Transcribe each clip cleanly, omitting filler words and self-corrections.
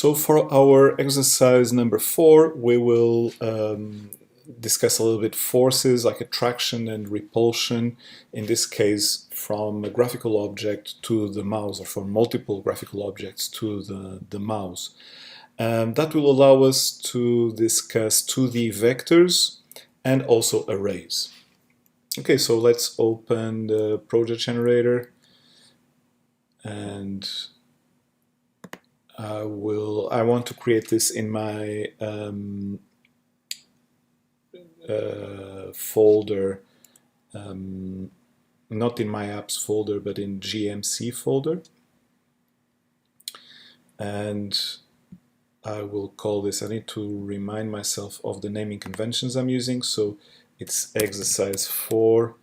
So for our exercise number 4, we will discuss a little bit forces like attraction and repulsion, in this case from a graphical object to the mouse, or from multiple graphical objects to the mouse. That will allow us to discuss 2D vectors and also arrays. Okay, so let's open the project generator, and I want to create this in my folder, not in my apps folder, but in GMC folder. And I will call this, I need to remind myself of the naming conventions I'm using, so it's exercise 4,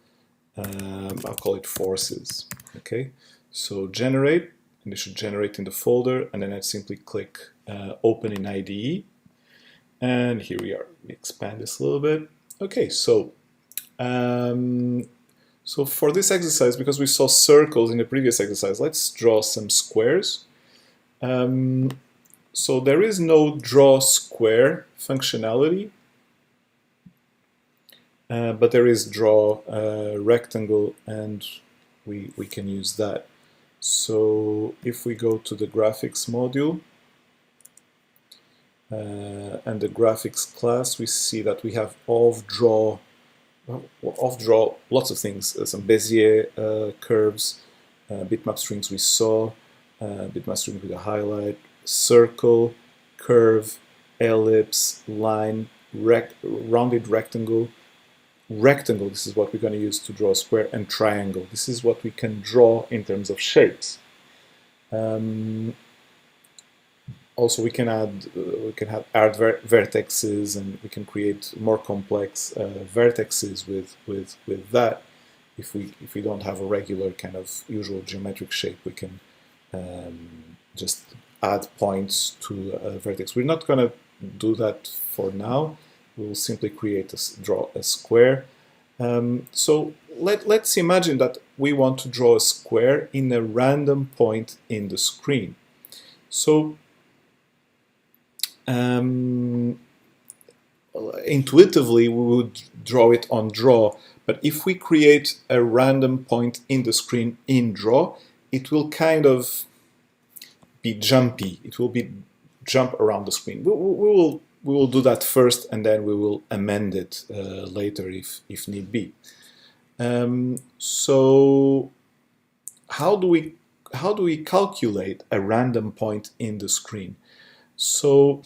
I'll call it forces. Okay, so generate, and it should generate in the folder, and then I simply click open in IDE, and here we are. We expand this a little bit. Okay, so so for this exercise, because we saw circles in the previous exercise, let's draw some squares. So there is no draw square functionality, but there is draw rectangle, and we can use that. So if we go to the graphics module and the graphics class, we see that we have off-draw, lots of things, some Bezier curves, bitmap strings we saw, bitmap string with a highlight, circle, curve, ellipse, line, rounded rectangle. Rectangle, this is what we're going to use to draw a square, and triangle. This is what we can draw in terms of shapes. Also, we can add vertexes, and we can create more complex vertexes with that. If we don't have a regular kind of usual geometric shape, we can just add points to a vertex. We're not going to do that for now. We'll simply draw a square. So let's imagine that we want to draw a square in a random point in the screen. So intuitively we would draw it on draw, but if we create a random point in the screen in draw, it will kind of be jumpy. It will be jump around the screen. We will do that first, and then we will amend it later if need be. So how do we calculate a random point in the screen? So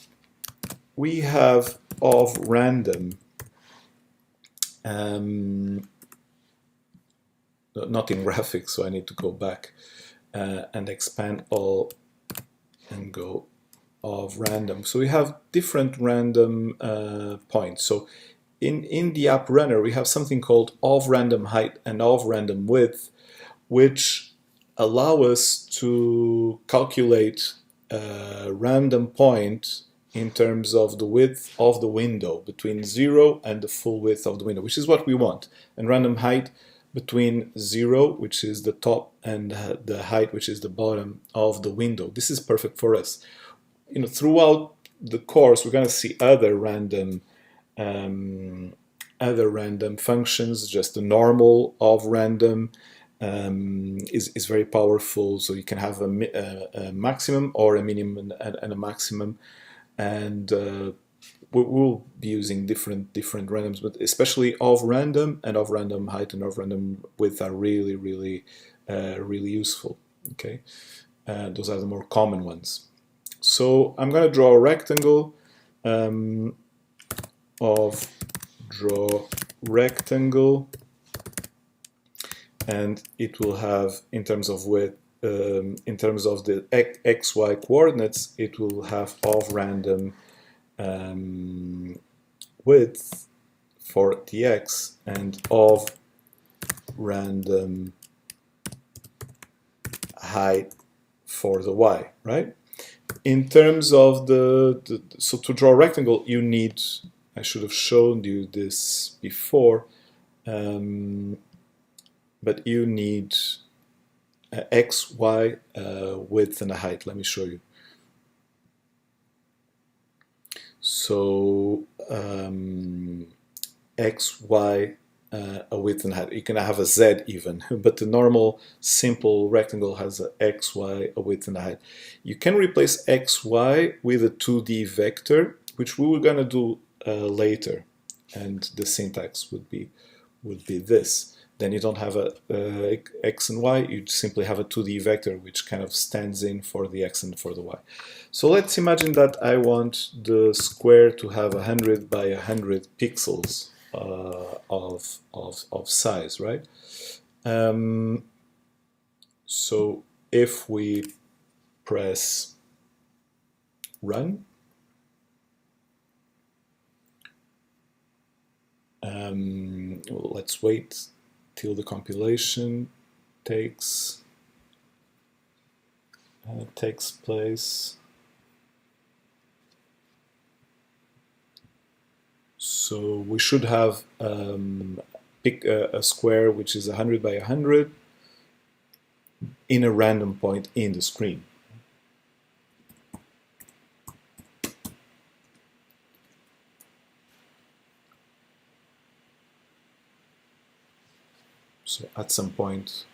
we have of random, not in graphics, so I need to go back and expand all and go of random. So we have different random points. So in the app runner, we have something called of random height and of random width, which allow us to calculate a random point in terms of the width of the window, between 0 and the full width of the window, which is what we want. And random height between 0, which is the top, and the height, which is the bottom of the window. This is perfect for us. Throughout the course, we're going to see other random functions. Just the normal of random is very powerful. So you can have a maximum or a minimum and a maximum, and we'll be using different randoms, but especially of random and of random height and of random width are really useful. Okay, those are the more common ones. So I'm going to draw a rectangle of draw rectangle, and it will have, in terms of width, in terms of the xy coordinates, it will have of random width for the x and of random height for the y, right? In terms of so to draw a rectangle, you need, I should have shown you this before, but you need x, y width and a height. Let me show you. So x, y, a width and height. You can have a z even, but the normal simple rectangle has a x, y, a width and a height. You can replace x, y with a 2D vector, which we were gonna do later, and the syntax would be this. Then you don't have a x and y, you simply have a 2D vector which kind of stands in for the x and for the y. So let's imagine that I want the square to have 100 by 100 pixels of size, right? So if we press run, let's wait till the compilation takes place. So we should have pick a square which is 100 by 100 in a random point in the screen. So at some point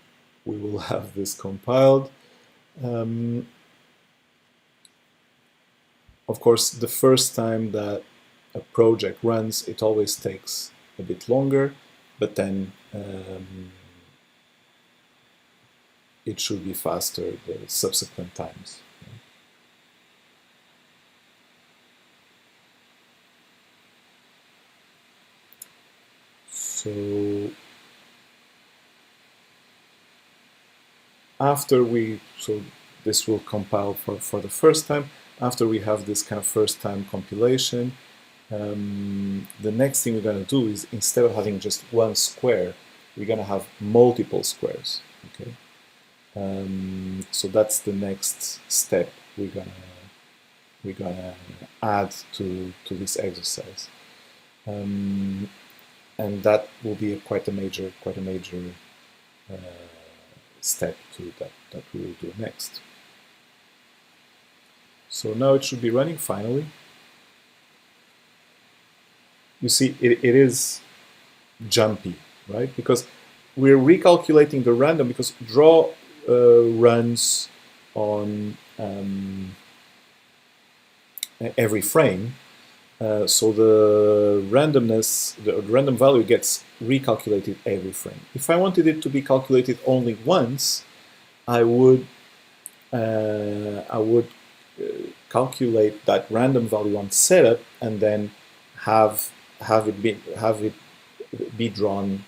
we will have this compiled. Of course, the first time that a project runs, it always takes a bit longer, but then it should be faster the subsequent times. So this will compile for the first time. After we have this kind of first time compilation, the next thing we're going to do is, instead of having just one square, we're going to have multiple squares. Okay, so that's the next step we're gonna add to this exercise, and that will be quite a major step to that we will do next. So now it should be running finally. You see, it is jumpy, right? Because we're recalculating the random, because draw runs on every frame. So the randomness, the random value gets recalculated every frame. If I wanted it to be calculated only once, I would calculate that random value on setup and then have it be drawn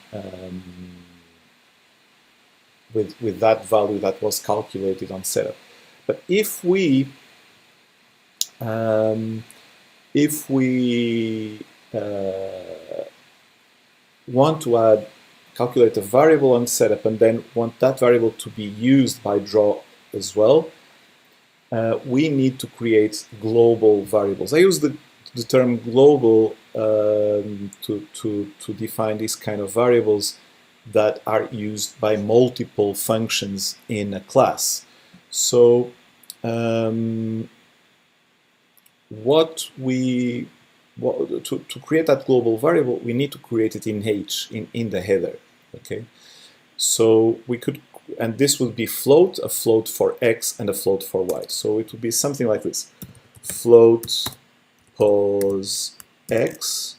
with that value that was calculated on setup. But if we want to calculate a variable on setup and then want that variable to be used by draw as well, we need to create global variables. I use the term global to define these kind of variables that are used by multiple functions in a class. So to create that global variable, we need to create it in H, in the header. Okay, so we could, and this would be float, a float for x and a float for y. So it would be something like this: float pos x,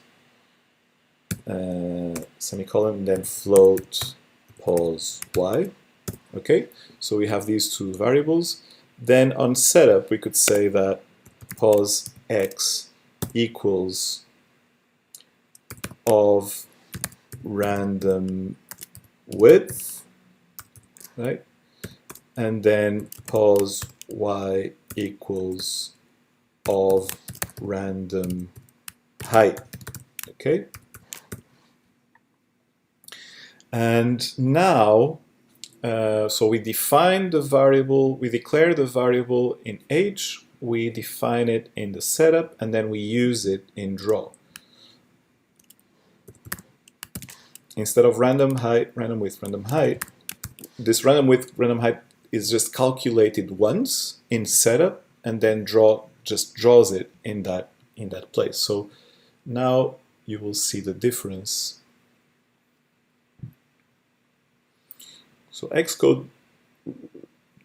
semicolon, and then float pos y. Okay, so we have these two variables. Then on setup, we could say that pos x equals of random width, right? And then pos y equals of random height. Okay. And now, so we define the variable, we declare the variable in H, we define it in the setup, and then we use it in draw. Instead of random height, random width, random height, this random width, random height is just calculated once in setup, and then draw just draws it in that in that place. So now you will see the difference. So Xcode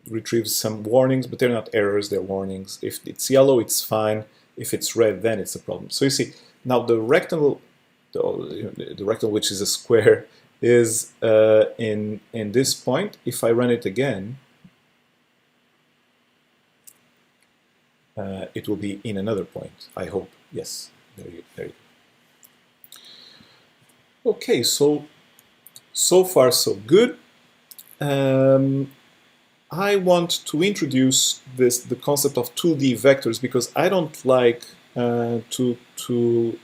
retrieves some warnings, but they're not errors, they're warnings. If it's yellow, it's fine. If it's red, then it's a problem. So you see, now the rectangle, the rectangle, which is a square, is in this point. If I run it again, it will be in another point, I hope. Yes, there you go. Okay, so far so good. I want to introduce the concept of 2D vectors because I don't like to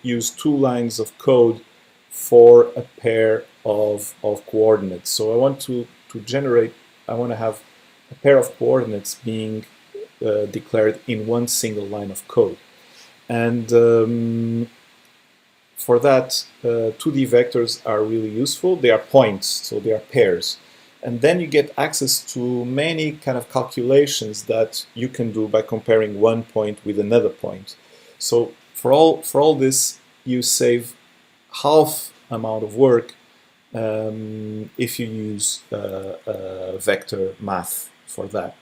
use 2 lines of code for a pair of coordinates. So I want to have a pair of coordinates being declared in one single line of code. And for that, 2D vectors are really useful. They are points, so they are pairs. And then you get access to many kind of calculations that you can do by comparing one point with another point. So for all this, you save half amount of work if you use vector math for that.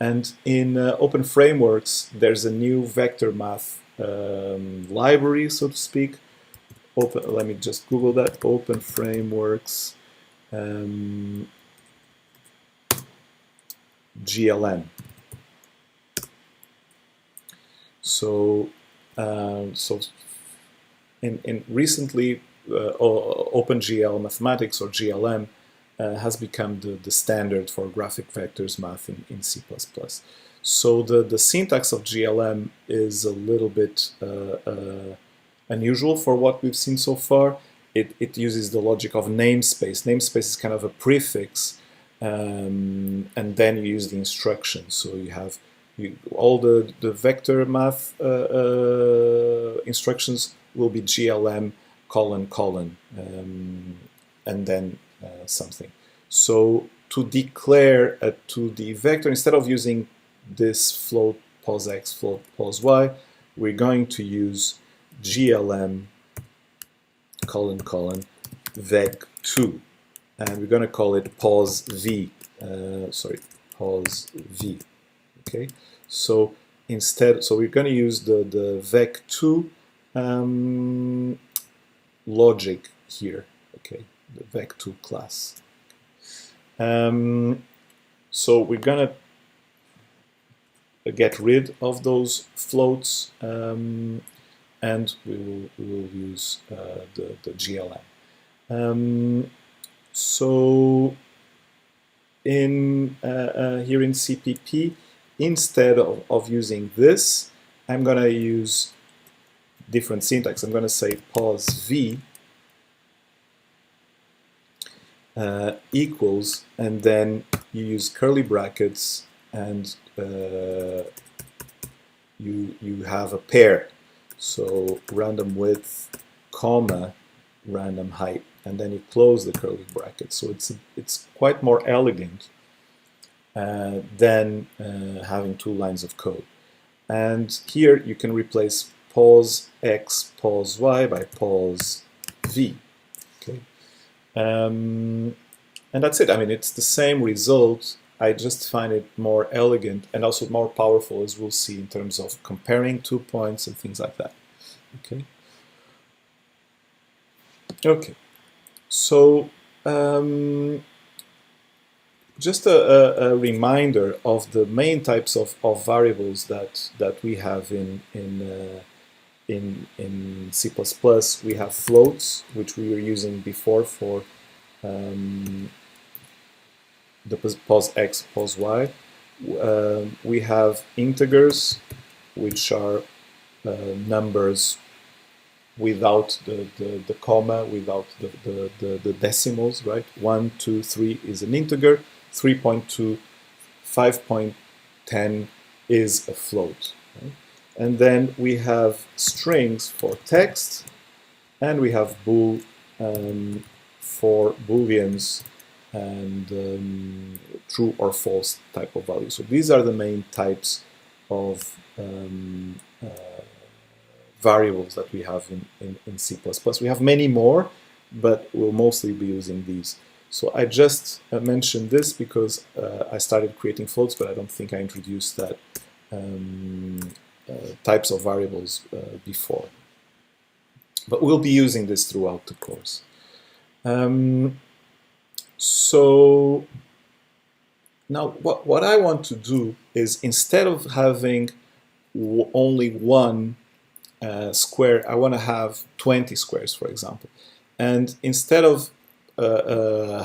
And in openFrameworks, there's a new vector math library, so to speak. Let me just Google that. openFrameworks GLM. So in recently, OpenGL Mathematics, or GLM, has become the standard for graphic vectors math in C++. So the syntax of GLM is a little bit unusual for what we've seen so far. It uses the logic of namespace. Namespace is kind of a prefix, and then you use the instructions. So you have all the vector math instructions will be GLM : and then something. So to declare a 2D vector, instead of using this float pos x, float pos y, we're going to use GLM : vec2, and we're going to call it pos v. Pos v. Okay, so we're going to use the vec2 logic here. Okay, the vec2 class. So we're going to get rid of those floats, and we will use the GLM. So here in CPP, instead of using this, I'm going to use different syntax. I'm going to say pos v equals, and then you use curly brackets, and you have a pair. So random width, comma, random height, and then you close the curly bracket. So it's quite more elegant than having 2 lines of code. And here you can replace pos x, pos y by pos v. Okay, and that's it. I mean, it's the same result. I just find it more elegant and also more powerful, as we'll see, in terms of comparing 2 points and things like that. Okay. Okay. So just a reminder of the main types of variables that we have in C++. We have floats, which we were using before for the pos x, pos y. We have integers, which are numbers without the comma, without the decimals, right? 1, 2, 3 is an integer. 3.2, 5.10 is a float. Right? And then we have strings for text, and we have bool for booleans and true or false type of value. So these are the main types of variables that we have in C++. We have many more, but we'll mostly be using these. So I just mentioned this because I started creating floats, but I don't think I introduced that types of variables before. But we'll be using this throughout the course. So now what I want to do is, instead of having only one square, I want to have 20 squares, for example. And instead of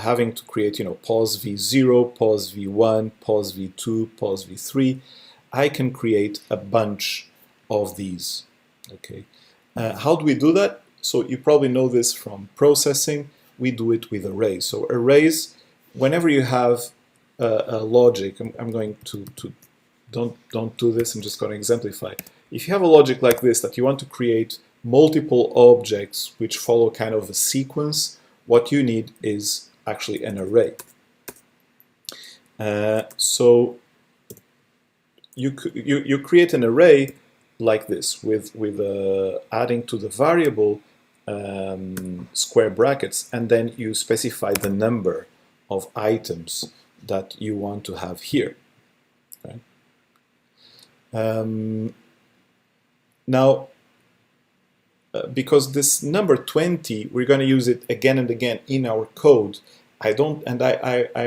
having to create, pos v0, pos v1, pos v2, pos v3, I can create a bunch of these. Okay. How do we do that? So you probably know this from processing. We do it with arrays. So arrays, whenever you have a logic, I'm going to don't do this. I'm just going to exemplify. If you have a logic like this, that you want to create multiple objects which follow kind of a sequence, what you need is actually an array. So you create an array like this with adding to the variable square brackets, and then you specify the number of items that you want to have here. Right? Now, because this number 20, we're going to use it again and again in our code. I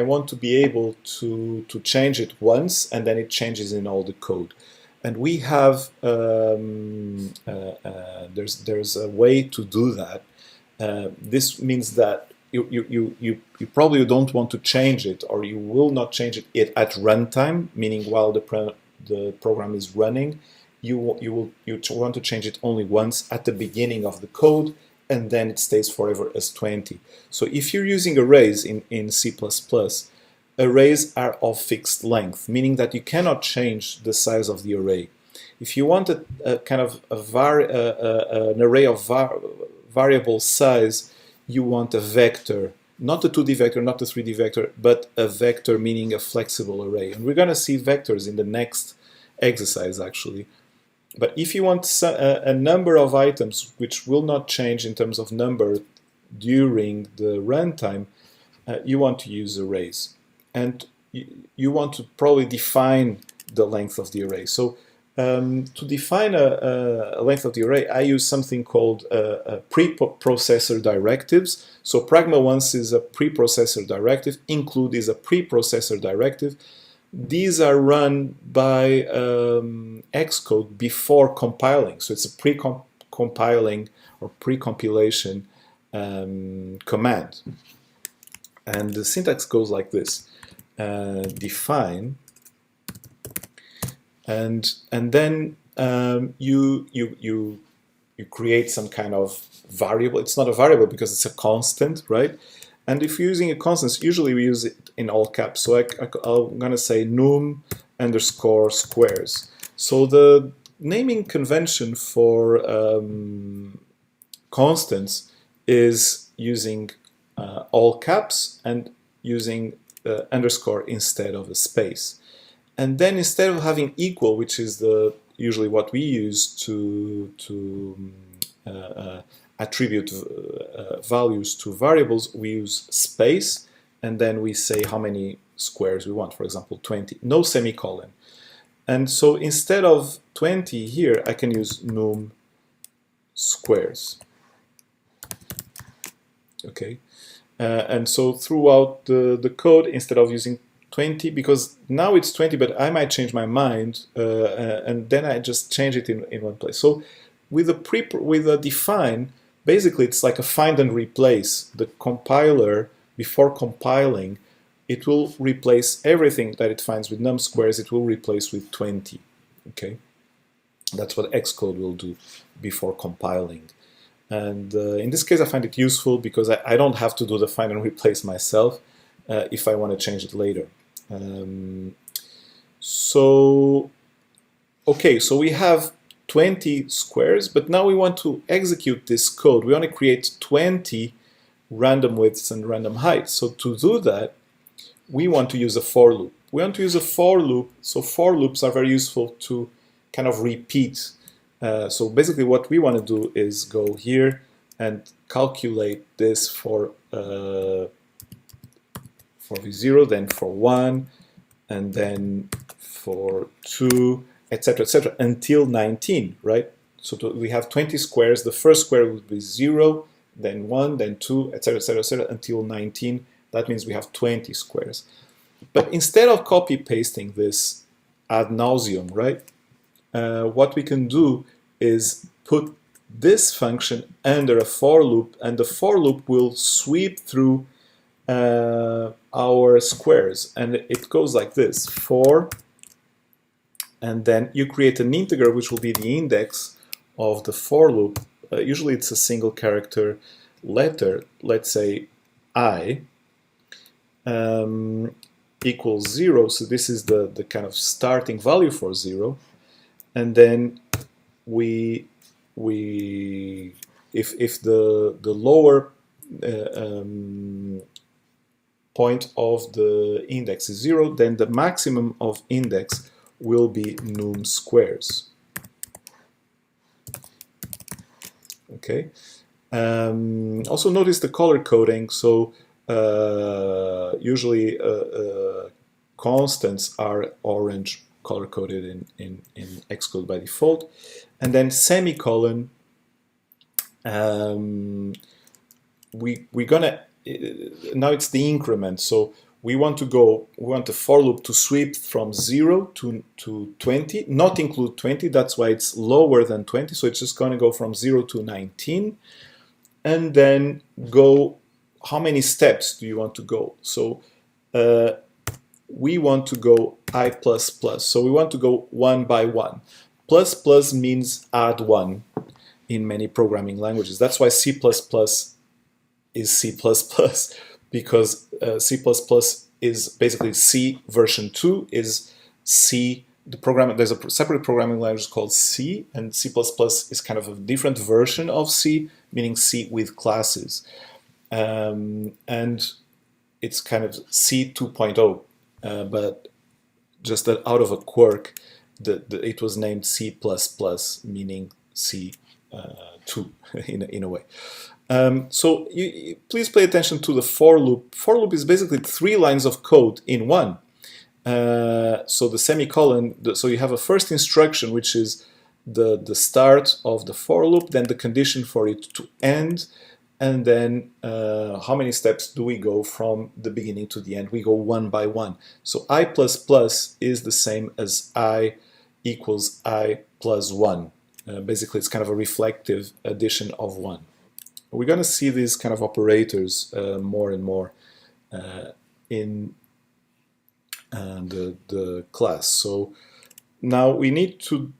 want to be able to change it once, and then it changes in all the code. And we have there's a way to do that. This means that you probably don't want to change it, or you will not change it at runtime, meaning while the program is running. You want to change it only once at the beginning of the code, and then it stays forever as 20. So if you're using arrays in C++, arrays are of fixed length, meaning that you cannot change the size of the array. If you want an array of variable size, you want a vector, not a 2D vector, not a 3D vector, but a vector, meaning a flexible array. And we're going to see vectors in the next exercise, actually. But if you want a number of items which will not change in terms of number during the runtime, you want to use arrays. And you want to probably define the length of the array. So to define a length of the array, I use something called preprocessor directives. So pragma once is a preprocessor directive, include is a preprocessor directive. These are run by Xcode before compiling. So it's a pre-compiling or pre-compilation command. And the syntax goes like this. Define, and then you create some kind of variable. It's not a variable because it's a constant, right? And if you're using a constant, usually we use it in all caps. So I'm going to say num underscore squares. So the naming convention for constants is using all caps and using underscore instead of a space. And then instead of having equal, which is usually what we use to attribute values to variables, we use space, and then we say how many squares we want. For example, 20, no semicolon. And so instead of 20 here, I can use num squares. Okay. And so throughout the code, instead of using 20, because now it's 20, but I might change my mind, and then I just change it in one place. So with a define, basically it's like a find and replace. The compiler, before compiling, it will replace everything that it finds with num squares, it will replace with 20. Okay, that's what Xcode will do before compiling. And in this case, I find it useful because I don't have to do the find and replace myself if I want to change it later. Okay, so we have 20 squares, but now we want to execute this code. We want to create 20 random widths and random heights. So to do that, we want to use a for loop. We want to use a for loop, so for loops are very useful to kind of repeat So basically what we want to do is go here and calculate this for v0, then for 1, and then for 2, etc., until 19, right? So we have 20 squares. The first square would be 0, then 1, then 2, etc., until 19. That means we have 20 squares. But instead of copy-pasting this ad nauseum, right, what we can do is put this function under a for loop, and the for loop will sweep through our squares, and it goes like this: for, and then you create an integer which will be the index of the for loop. Usually it's a single character letter, let's say I, equals 0, so this is the kind of starting value for 0, and then if the lower point of the index is 0, then the maximum of index will be num squares. Okay. Also notice the color coding. So usually constants are orange color coded in Xcode by default, and then semicolon. We're gonna now it's the increment. So we want the for loop to sweep from 0 to 20, not include 20. That's why it's lower than 20. So it's just going to go from 0 to 19, and then go. How many steps do you want to go? So we want to go I++. So we want to go one by one. Plus plus means add one in many programming languages. That's why C++ is C++, because C++ is basically C version 2 is C. There's a separate programming language called C, and C++ is kind of a different version of C, meaning C with classes. And it's kind of C 2.0, but just that out of a quirk, it was named C++, meaning C 2 in a way. So please pay attention to the for loop. For loop is basically 3 lines of code in one. So the semicolon, so you have a first instruction, which is the start of the for loop, then the condition for it to end, and then how many steps do we go from the beginning to the end? We go one by one. So I++ is the same as I equals I plus 1. Basically, it's kind of a reflective addition of 1. We're going to see these kind of operators more and more in the class. So now we need to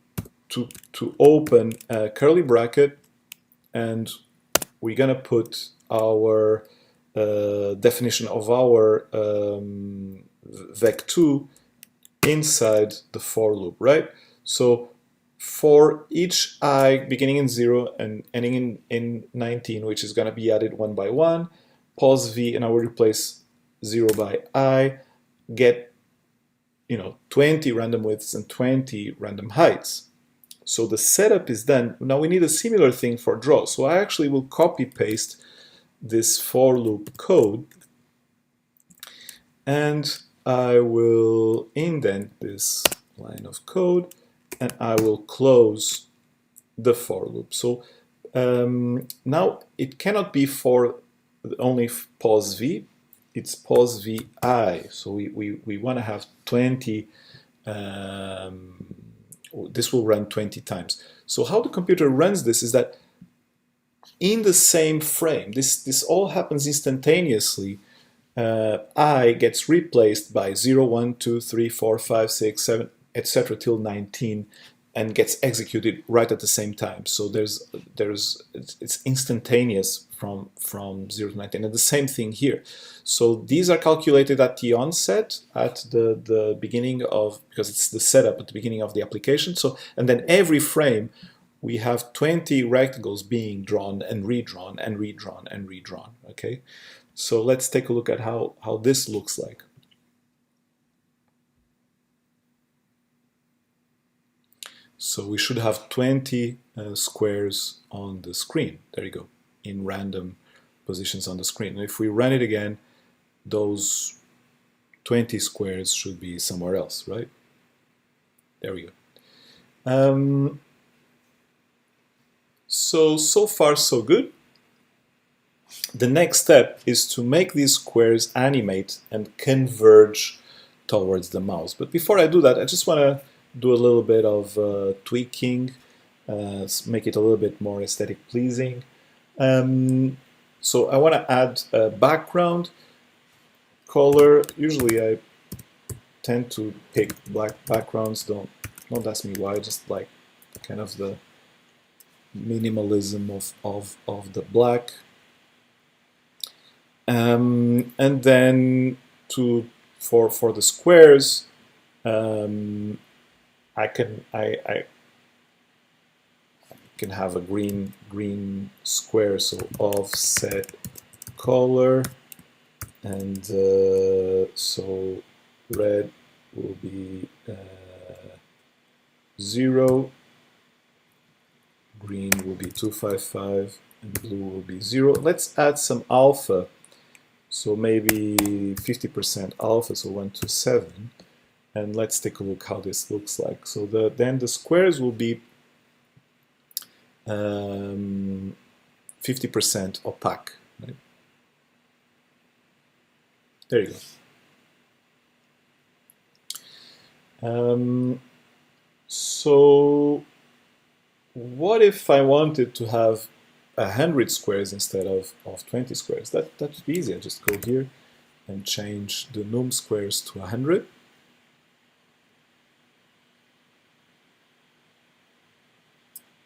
open a curly bracket, and we're going to put our definition of our vec2 inside the for loop, right? So for each I beginning in 0 and ending in 19, which is going to be added one by one, pause v, and I will replace 0 by I, get 20 random widths and 20 random heights. So the setup is done. Now we need a similar thing for draw. So I actually will copy paste this for loop code, and I will indent this line of code, and I will close the for loop. So now it cannot be for only pause v, it's pause vi. So we want to have 20, this will run 20 times. So how the computer runs this is that in the same frame, this all happens instantaneously. I gets replaced by 0, 1, 2, 3, 4, 5, 6, 7, etc. till 19, and gets executed right at the same time. So it's instantaneous from 0 to 19, and the same thing here. So these are calculated at the onset, at the beginning of, because it's the setup at the beginning of the application. So, and then every frame we have 20 rectangles being drawn and redrawn and redrawn and redrawn. Okay, so let's take a look at how this looks like. So we should have 20 squares on the screen. There you go, in random positions on the screen. And if we run it again, those 20 squares should be somewhere else, right? There we go. So far so good. The next step is to make these squares animate and converge towards the mouse. But before I do that, I just want to do a little bit of tweaking, make it a little bit more aesthetic pleasing. So I want to add a background color. Usually I tend to pick black backgrounds. Don't ask me why, just like kind of the minimalism of the black. And then for the squares, I can have a green square, so offset color, and so red will be 0, green will be 255, and blue will be 0. Let's add some alpha, so maybe 50% alpha, so 1 to 7. And let's take a look how this looks like. So then the squares will be 50% opaque. Right? There you go. So what if I wanted to have 100 squares instead of 20 squares? That would be easy. I just go here and change the num squares to 100.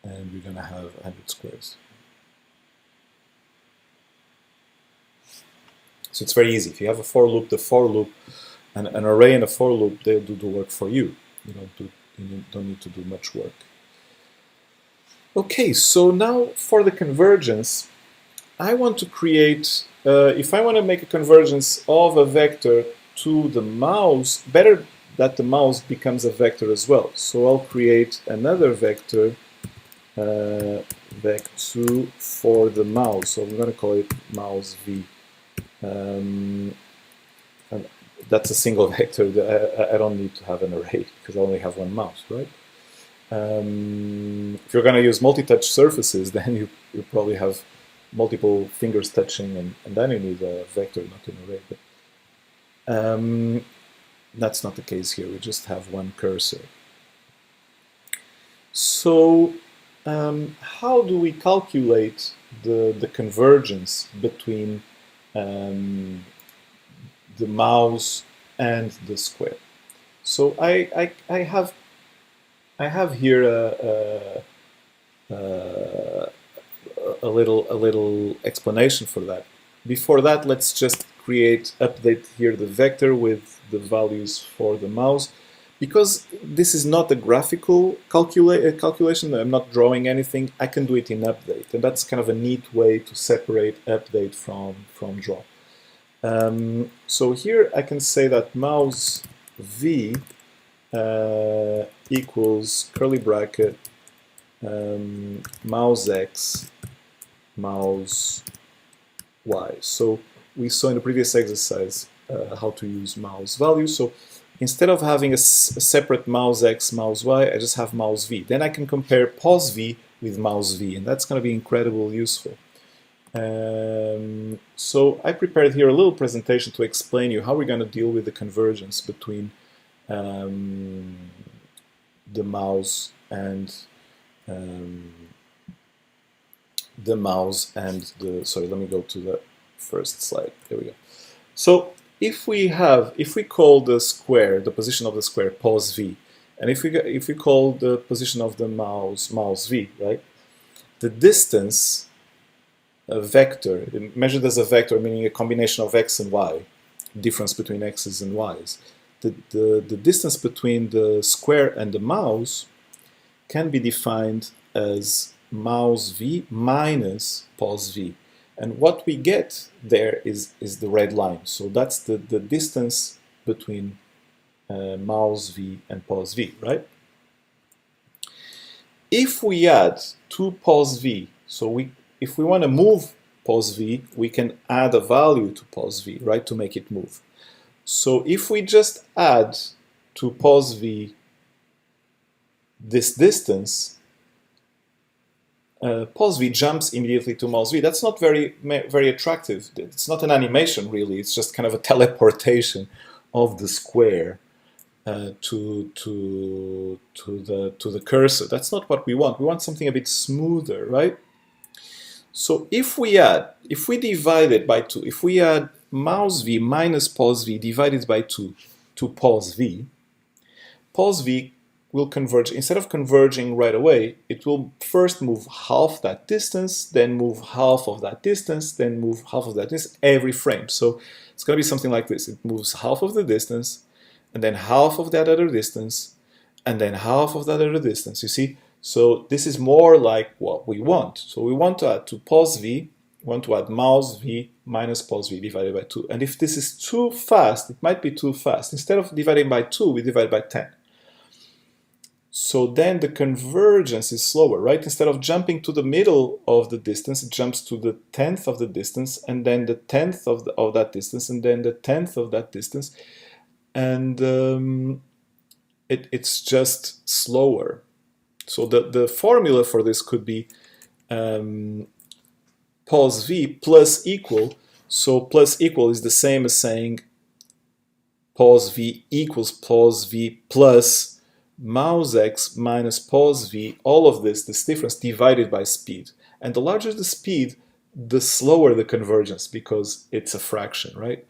And we're going to have 100 squares. So it's very easy. If you have a for loop, the for loop, and an array and a for loop, they'll do the work for you. You don't need to do much work. Okay, so now for the convergence, I want to create, if I want to make a convergence of a vector to the mouse, better that the mouse becomes a vector as well. So I'll create another vector, vec2 for the mouse. So I'm going to call it mouse v. And that's a single vector. I don't need to have an array because I only have one mouse, right? If you're going to use multi-touch surfaces, then you probably have multiple fingers touching, and then you need a vector, not an array. But that's not the case here. We just have one cursor. So how do we calculate the convergence between the mouse and the square? So I have here a little explanation for that. Before that, let's just update here the vector with the values for the mouse. Because this is not a graphical calculation, I'm not drawing anything, I can do it in update. And that's kind of a neat way to separate update from draw. So here I can say that mouse v equals curly bracket mouse x mouse y. So we saw in the previous exercise how to use mouse value. So instead of having a separate mouse x, mouse y, I just have mouse v. Then I can compare pos v with mouse v, and that's going to be incredibly useful. So I prepared here a little presentation to explain you how we're going to deal with the convergence between the mouse and sorry, let me go to the first slide. There we go. So if we call the square, the position of the square, pos v, and if we call the position of the mouse v, right? The distance, a vector, measured as a vector, meaning a combination of x and y, difference between x's and y's. The distance between the square and the mouse can be defined as mouse v minus pos v. And what we get there is the red line. So that's the distance between mouse v and pos v, right? if we add to pos v, so if we want to move pos v, we can add a value to pos v, right, to make it move. So if we just add to pos v this distance, pos v jumps immediately to mouse v. That's not very attractive. It's not an animation really. It's just kind of a teleportation of the square to the cursor. That's not what we want. We want something a bit smoother, right? So if we divide it by 2, if we add mouse v minus pos v divided by 2 to pos v will converge. Instead of converging right away, it will first move half that distance, then move half of that distance, then move half of that distance every frame. So it's going to be something like this. It moves half of the distance, and then half of that other distance, and then half of that other distance. You see? So this is more like what we want. So we want to add to pos v, we want to add mouse v minus pos v divided by 2. And if this is too fast, it might be too fast. Instead of dividing by 2, we divide by 10. So then the convergence is slower, right? Instead of jumping to the middle of the distance, it jumps to the 10th of the distance, and then the 10th of that distance, and then the 10th of that distance. And it's just slower. So the formula for this could be pos v plus equal. So plus equal is the same as saying pos v equals pos v plus mouse x minus pos v, all of this difference divided by speed. And the larger the speed, the slower the convergence, because it's a fraction, right?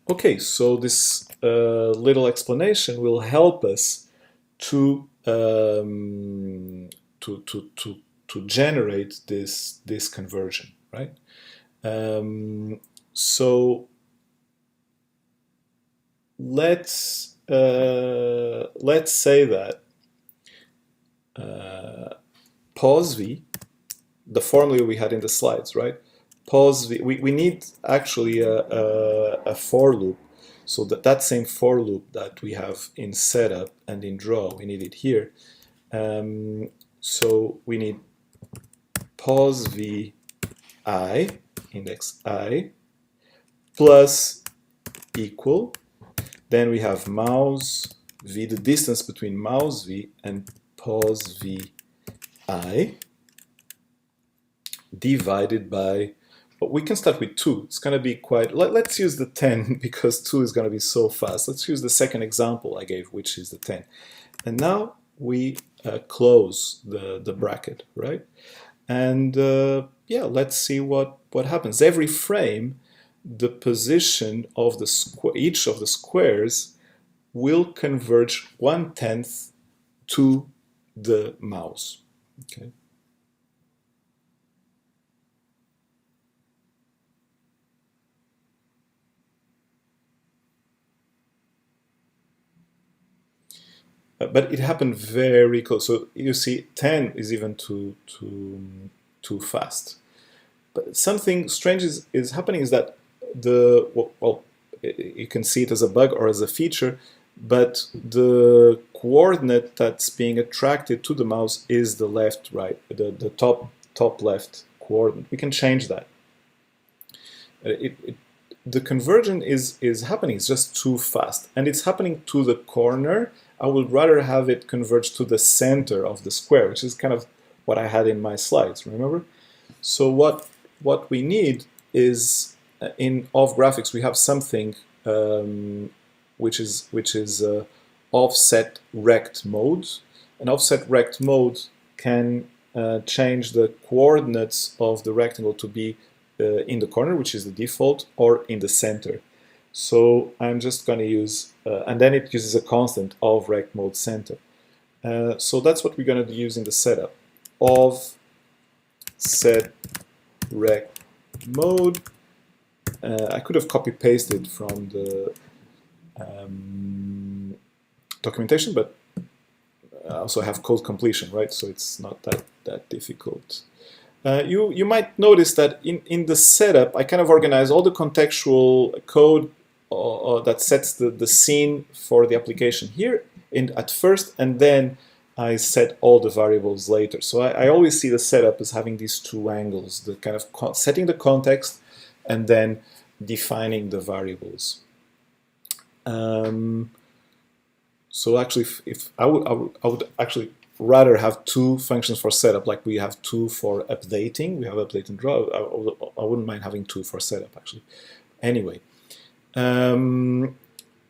Okay, so this little explanation will help us to generate this conversion, right? So let's say that pos v, the formula we had in the slides, right? Pos v, we need actually a for loop, so that same for loop that we have in setup and in draw, we need it here. So we need pos v I, index I, plus equal. Then we have mouse v, the distance between mouse v and pos v I, divided by, well, we can start with 2. It's going to be quite, let's use the 10 because 2 is going to be so fast. Let's use the second example I gave, which is the 10. And now we close the bracket, right? And yeah, let's see what happens. Every frame, the position of each of the squares will converge 1/10 to the mouse. Okay. But it happened very close. So you see, 10 is even too fast. But something strange is happening is that well, you can see it as a bug or as a feature, but the coordinate that's being attracted to the mouse is the left, right, the top left coordinate. We can change that. The conversion is happening. It's just too fast, and it's happening to the corner. I would rather have it converge to the center of the square, which is kind of what I had in my slides, remember? So what we need is, in off graphics, we have something which is offset rect mode. And offset rect mode can change the coordinates of the rectangle to be in the corner, which is the default, or in the center. So I'm just going to use, and then it uses a constant of rect mode center. So that's what we're going to use in the setup. Of set rect mode. I could have copy pasted from the documentation, but I also have code completion, right? So it's not that difficult. You might notice that in the setup, I kind of organize all the contextual code that sets the scene for the application here at first, and then I set all the variables later. So I always see the setup as having these two angles, the kind of setting the context and then defining the variables. So actually, if I would actually rather have two functions for setup, like we have two for updating. We have update and draw. I wouldn't mind having two for setup, actually. Anyway,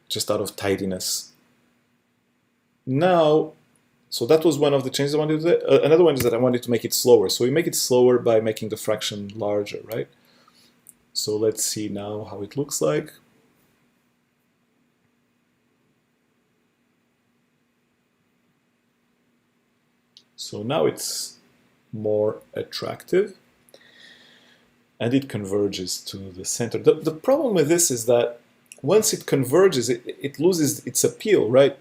just out of tidiness. Now, so that was one of the changes I wanted to do. Another one is that I wanted to make it slower. So we make it slower by making the fraction larger, right? So let's see now how it looks like. So now it's more attractive and it converges to the center. The problem with this is that once it converges, it loses its appeal, right?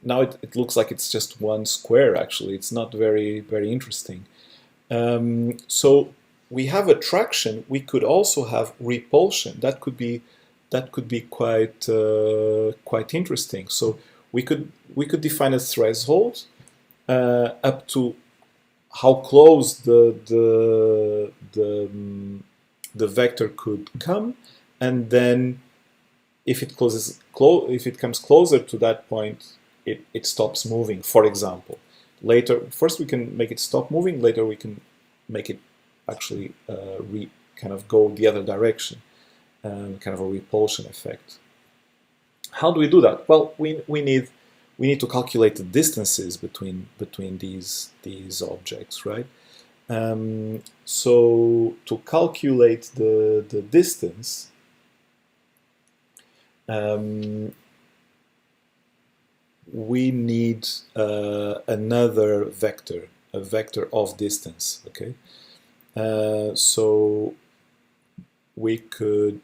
Now it looks like it's just one square, actually. It's not very interesting. So we have attraction. We could also have repulsion. That could be quite interesting. So we could define a threshold up to how close the vector could come, and then if it comes closer to that point, it stops moving. For example, later, first we can make it stop moving. Later we can make it actually kind of go the other direction, kind of a repulsion effect. How do we do that? Well, we need to calculate the distances between these objects, right? So to calculate the distance, we need another vector, a vector of distance. Okay, so we could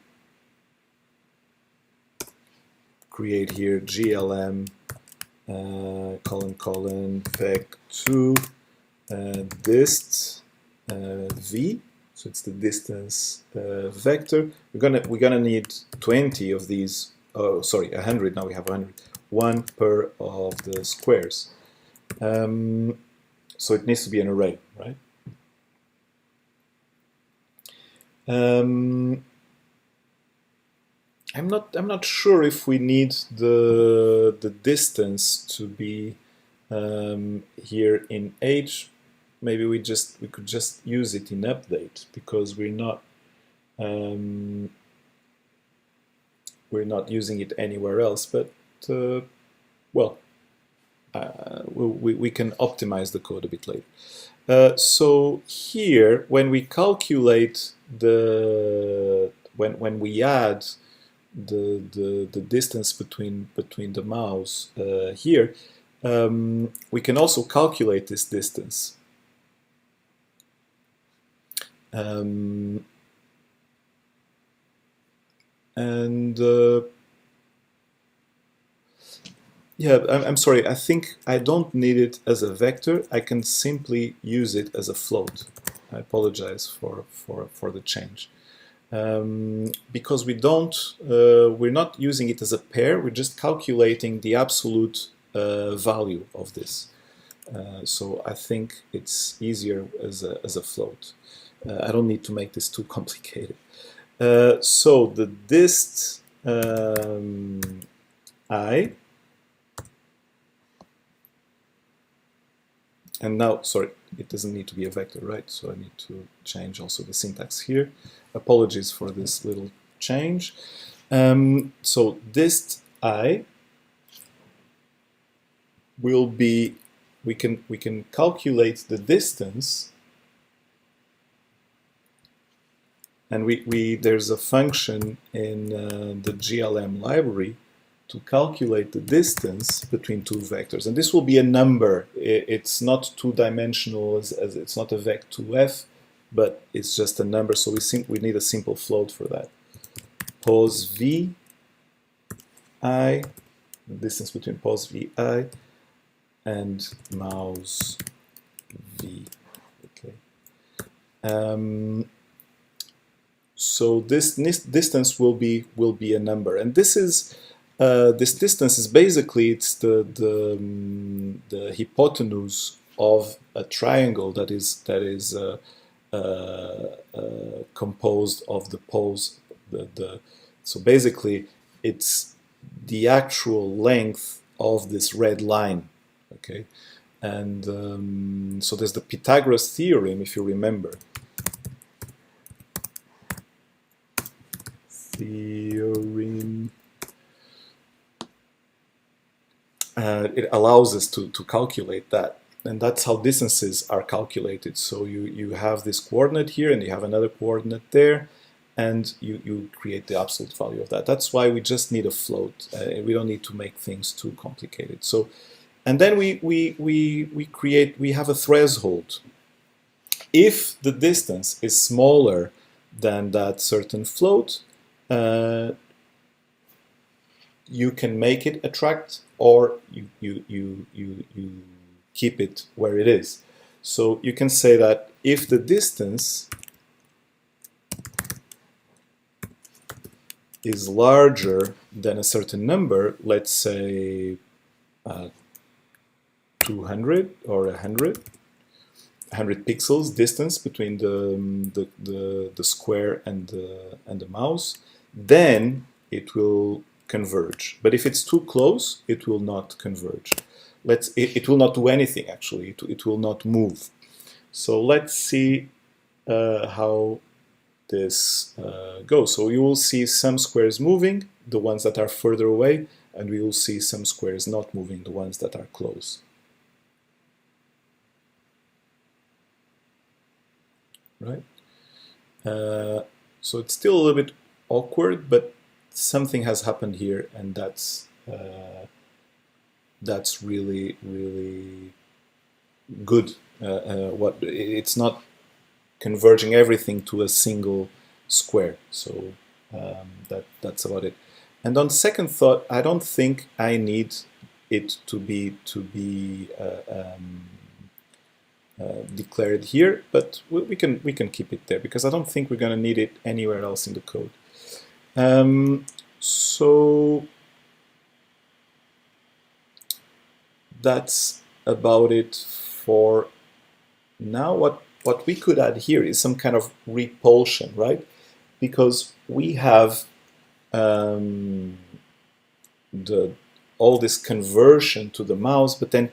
create here GLM colon vec2 dist v. So it's the distance vector. We're gonna need 20 of these. Oh, sorry, 100. Now we have 100. One per of the squares. So it needs to be an array, right? I'm not sure if we need the distance to be here in H. Maybe we could just use it in update, because we're not using it anywhere else. But well, we can optimize the code a bit later. So here, when we calculate when we add the distance between the mouse here, we can also calculate this distance. Yeah, I'm sorry, I think I don't need it as a vector. I can simply use it as a float. I apologize for the change. Because we're not using it as a pair, we're just calculating the absolute value of this. So I think it's easier as a float. I don't need to make this too complicated. So the dist I, and now, sorry, it doesn't need to be a vector, right? So I need to change also the syntax here. Apologies for this little change. So dist I will be, we can calculate the distance, and there's a function in the GLM library to calculate the distance between two vectors, and this will be a number. It's not two-dimensional, as it's not a vec2f, but it's just a number. So we need a simple float for that. Pos vi, the distance between pos vi and mouse v. Okay. So this distance will be a number, and this is this distance is basically the hypotenuse of a triangle that is composed of the poles. So basically, it's the actual length of this red line. Okay, and so there's the Pythagoras theorem, if you remember. Theorem. It allows us to calculate that, and that's how distances are calculated. So you have this coordinate here and you have another coordinate there, and you create the absolute value of that. That's why we just need a float. We don't need to make things too complicated. So, and then we have a threshold. If the distance is smaller than that certain float, you can make it attract, or you keep it where it is. So you can say that if the distance is larger than a certain number, let's say 200 or 100 pixels distance between the square and the mouse, then it will converge. But if it's too close, it will not converge. It will not do anything, actually. It will not move. So let's see how this goes. So you will see some squares moving, the ones that are further away, and we will see some squares not moving, the ones that are close. Right? So it's still a little bit awkward, but something has happened here, and that's really good. It's not converging everything to a single square. So that's about it. And on second thought, I don't think I need it to be declared here, but we can keep it there because I don't think we're going to need it anywhere else in the code. So that's about it for now. What we could add here is some kind of repulsion, right? Because we have all this conversion to the mouse, but then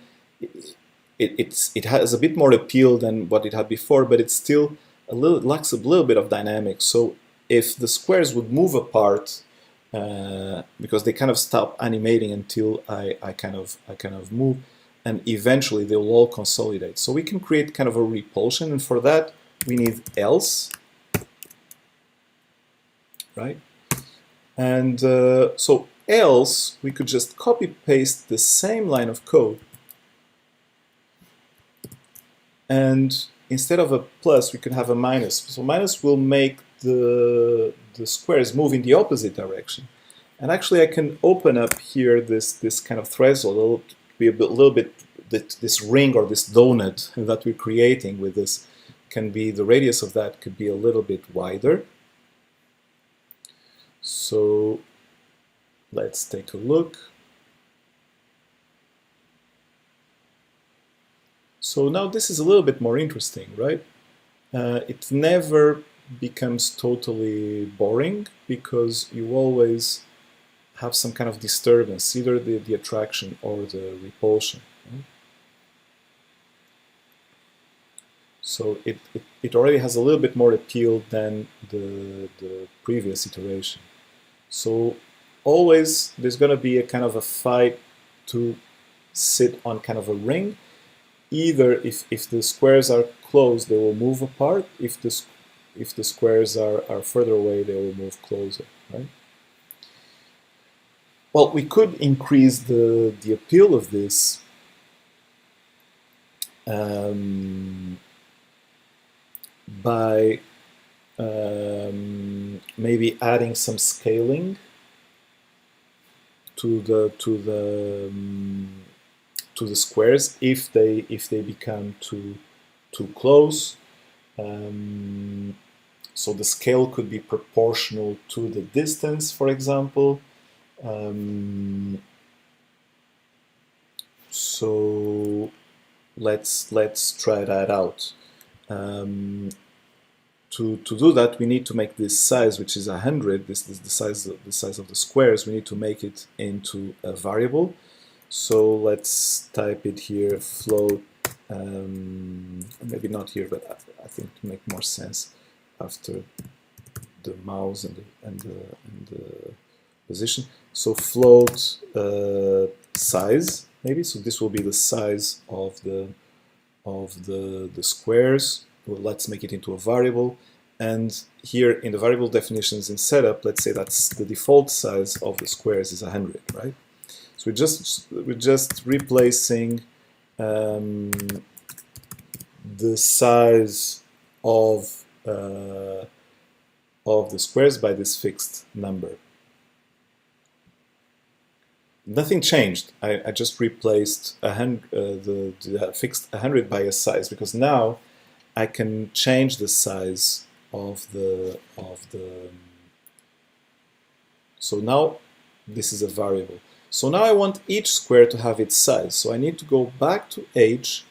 it has a bit more appeal than what it had before, but it's still lacks a little bit of dynamics. So if the squares would move apart, because they kind of stop animating until I kind of move, and eventually they will all consolidate. So we can create kind of a repulsion, and for that we need else, right? And so else we could just copy paste the same line of code, and instead of a plus we could have a minus. So minus will make the squares move in the opposite direction. And actually I can open up here this kind of threshold. It'll be a little bit, this ring or this donut that we're creating with this can be, the radius of that could be a little bit wider. So let's take a look. So now this is a little bit more interesting, right? It never becomes totally boring because you always have some kind of disturbance, either the attraction or the repulsion. Right? So it already has a little bit more appeal than the previous iteration. So always there's going to be a kind of a fight to sit on kind of a ring. Either if the squares are close, they will move apart. If the squares are further away, they will move closer, right? Well, we could increase the appeal of this by maybe adding some scaling to the squares if they become too close. So the scale could be proportional to the distance, for example. So let's try that out. To do that, we need to make this size, which is 100. This is the size of the squares. We need to make it into a variable. So let's type it here, float. Maybe not here, but I think to make more sense after the mouse and the position. So float size maybe. So this will be the size of the squares. Well, let's make it into a variable. And here in the variable definitions in setup, let's say that's the default size of the squares is 100, right? So we're just replacing the size of the squares by this fixed number. Nothing changed. I just replaced the fixed 100 by a size, because now I can change the size of the so now this is a variable. So now I want each square to have its size. So I need to go back to h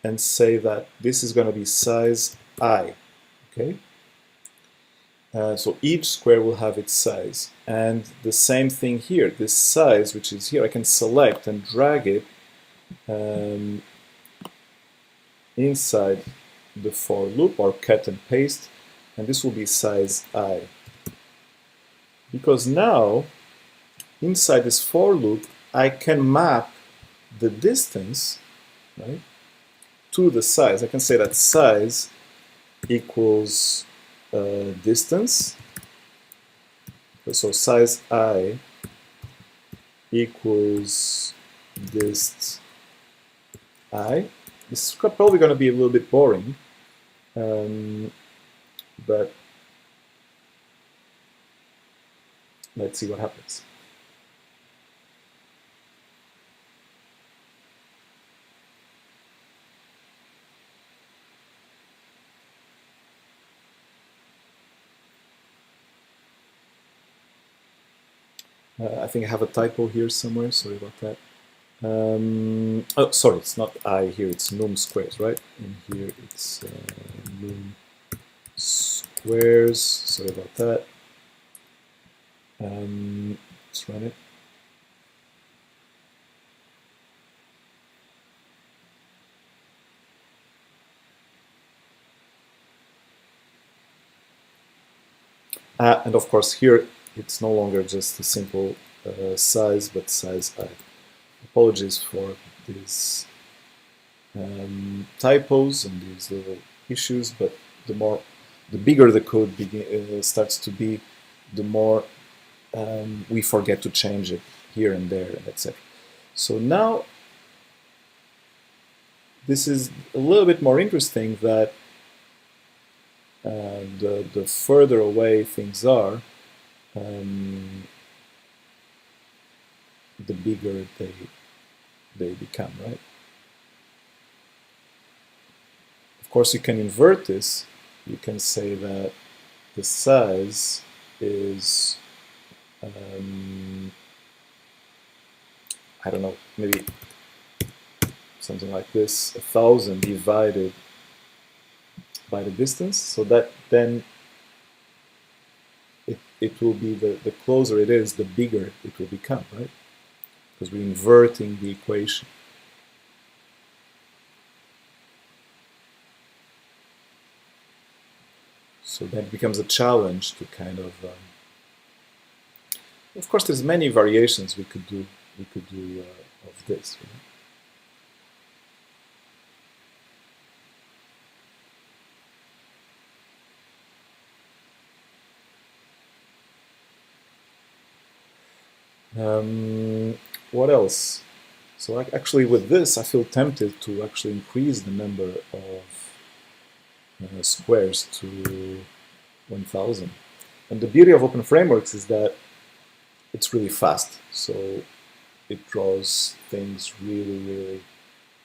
and say that this is going to be size I. Okay. So each square will have its size, and the same thing here. This size, which is here, I can select and drag it inside the for loop, or cut and paste, and this will be size I. Because now, inside this for loop, I can map the distance, right, to the size. I can say that size equals distance. So size I equals dist I. This is probably going to be a little bit boring, but let's see what happens. I think I have a typo here somewhere, sorry about that. Oh, sorry, it's not I here, it's num squares, right? And here it's num squares, sorry about that. Let's run it. And of course here it's no longer just a simple size, but size I. Apologies for these typos and these little issues, but the bigger the code starts to be, the more we forget to change it here and there, etc. So now this is a little bit more interesting, that the further away things are, the bigger they become, right? Of course, you can invert this. You can say that the size is, I don't know, maybe something like this, 1,000 divided by the distance, so that then it will be, the closer it is, the bigger it will become, right? Because we're inverting the equation. So then it becomes a challenge to kind of course, there's many variations we could do of this. You know? What else? So actually with this, I feel tempted to actually increase the number of squares to 1,000. And the beauty of openFrameworks is that it's really fast, so it draws things really, really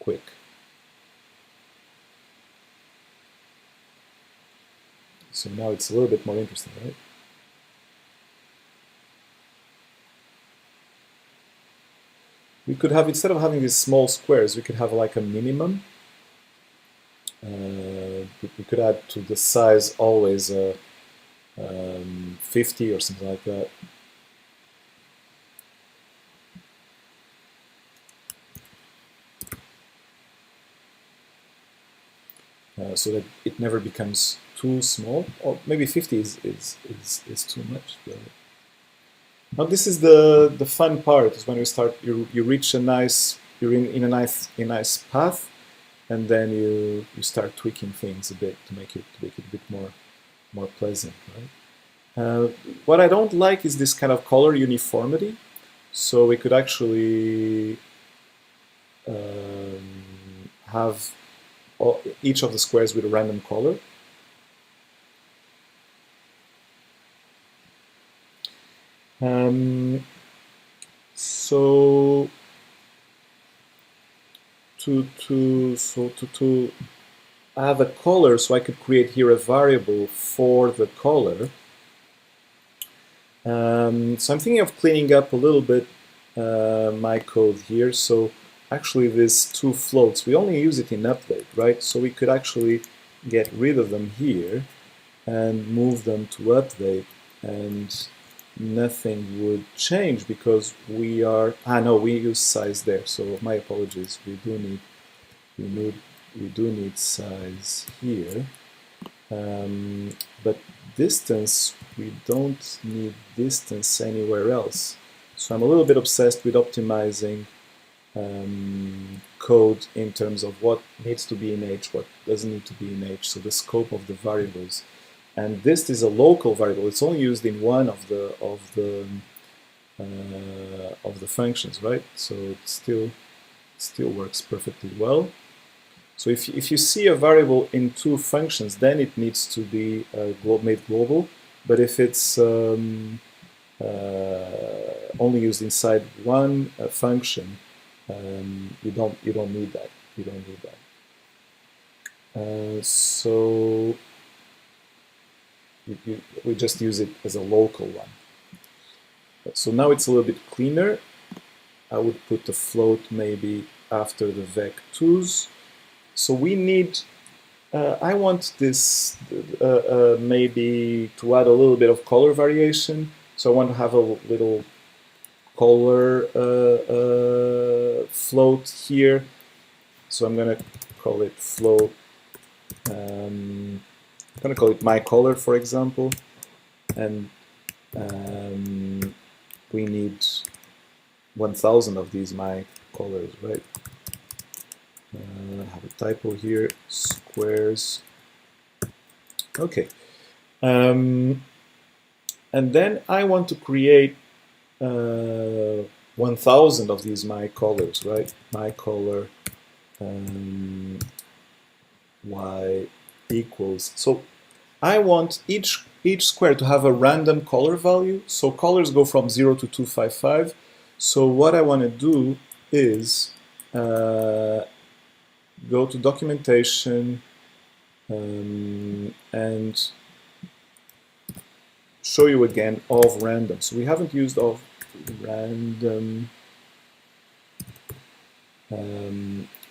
quick. So now it's a little bit more interesting, right? we could have, instead of having these small squares, we could have like a minimum. We could add to the size always 50 or something like that. So that it never becomes too small, or maybe 50 is too much. Now this is the fun part, is when you start, you reach a nice, you're in a nice path, and then you start tweaking things a bit to make it a bit more pleasant, right? What I don't like is this kind of color uniformity. So we could actually have each of the squares with a random color. So to have a color, so I could create here a variable for the color. So I'm thinking of cleaning up a little bit my code here. So actually these two floats, we only use it in update, right? So we could actually get rid of them here and move them to update, and nothing would change because we are, no, we use size there. So my apologies, we do need size here. But distance, we don't need distance anywhere else. So I'm a little bit obsessed with optimizing code in terms of what needs to be in H, what doesn't need to be in H, so the scope of the variables. And this is a local variable. It's only used in one of the functions, right? So it still works perfectly well. So if you see a variable in two functions, then it needs to be made global. But if it's only used inside one function, you don't need that. You don't need that. So we just use it as a local one. So now it's a little bit cleaner. I would put the float maybe after the vec2s. So we need, I want this maybe to add a little bit of color variation. So I want to have a little color float here. So I'm going to call it float. I'm going to call it my color, for example. And we need 1,000 of these my colors, right? I have a typo here, squares. Okay. And then I want to create 1,000 of these my colors, right? My color y equals. So I want each square to have a random color value. So colors go from 0 to 255. So what I want to do is go to documentation and show you again of random. So we haven't used of random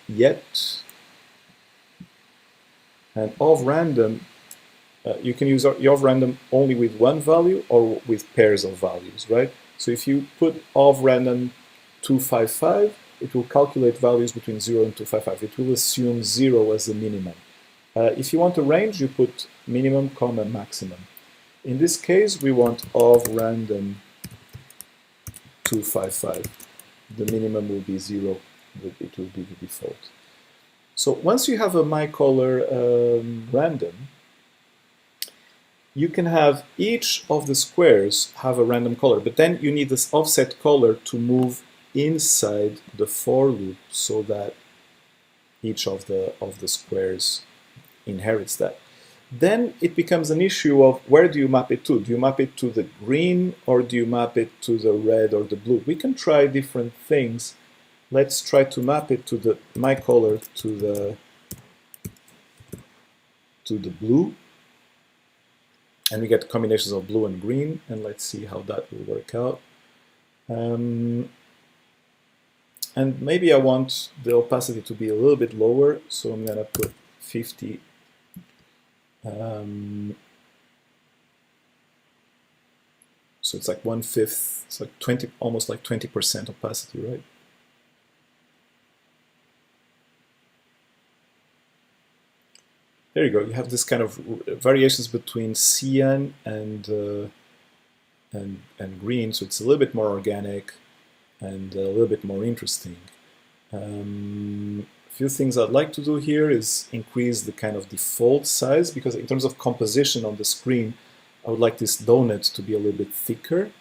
yet. And of random, you can use your of random only with one value or with pairs of values, right? So if you put of random 255, it will calculate values between 0 and 255. It will assume 0 as a minimum. If you want a range, you put minimum, comma, maximum. In this case, we want of random 255. The minimum will be 0. It will be the default. So once you have a my color random, you can have each of the squares have a random color, but then you need this offset color to move inside the for loop so that each of the squares inherits that. Then it becomes an issue of where do you map it to? Do you map it to the green or do you map it to the red or the blue? We can try different things. Let's try to map it to the my color to the blue, and we get combinations of blue and green, and let's see how that will work out. And maybe I want the opacity to be a little bit lower, so I'm gonna put 50. So it's like 1/5, it's like 20, almost like 20% opacity, right? There you go. You have this kind of variations between cyan and green, so it's a little bit more organic and a little bit more interesting. A few things I'd like to do here is increase the kind of default size, because in terms of composition on the screen, I would like this donut to be a little bit thicker.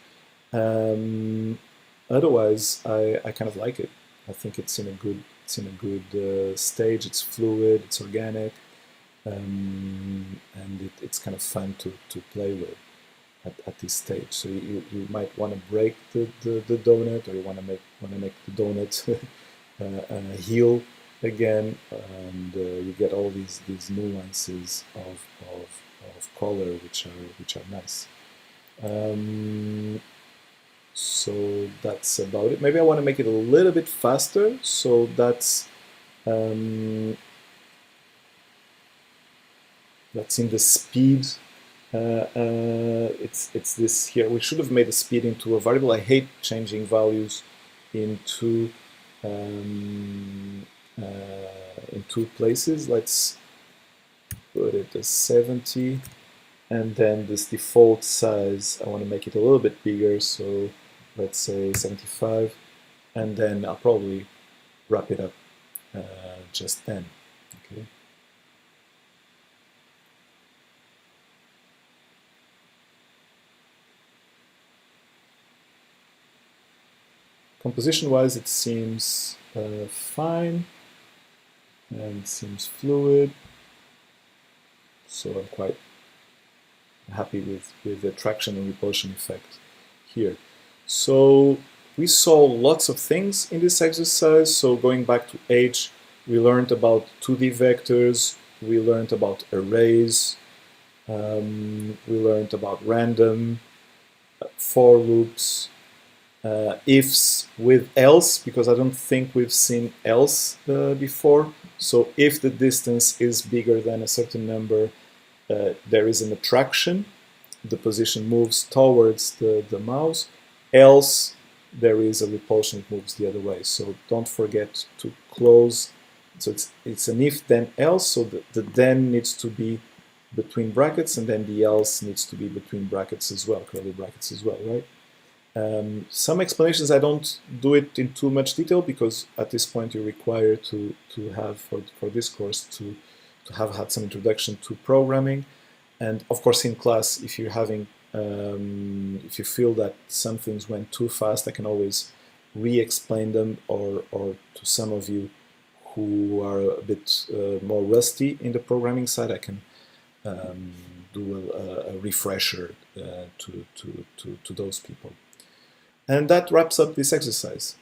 Otherwise, I kind of like it. I think it's in a good stage. It's fluid, it's organic, and it's kind of fun to play with at this stage. So you might want to break the donut, or you want to make the donut heal again, and you get all these nuances of color which are nice. So that's about it. Maybe I want to make it a little bit faster, so that's in the speed. It's this here. We should have made the speed into a variable. I hate changing values into in two places. Let's put it as 70, and then this default size, I want to make it a little bit bigger, so let's say 75, and then I'll probably wrap it up just then. Okay. Composition-wise, it seems fine and seems fluid, so I'm quite happy with the traction and repulsion effect here. So we saw lots of things in this exercise. So going back to H, we learned about 2D vectors, we learned about arrays, we learned about random, for loops, ifs with else, because I don't think we've seen else before. So if the distance is bigger than a certain number, there is an attraction, the position moves towards the mouse, else there is a repulsion, it moves the other way. So don't forget to close. So it's an if then else, so the then needs to be between brackets, and then the else needs to be between brackets as well, curly brackets as well, right? Some explanations, I don't do it in too much detail, because at this point you're required to have, for this course, to have had some introduction to programming. And of course in class, if you're having, if you feel that some things went too fast, I can always re-explain them, or to some of you who are a bit more rusty in the programming side, I can do a refresher to those people. And that wraps up this exercise.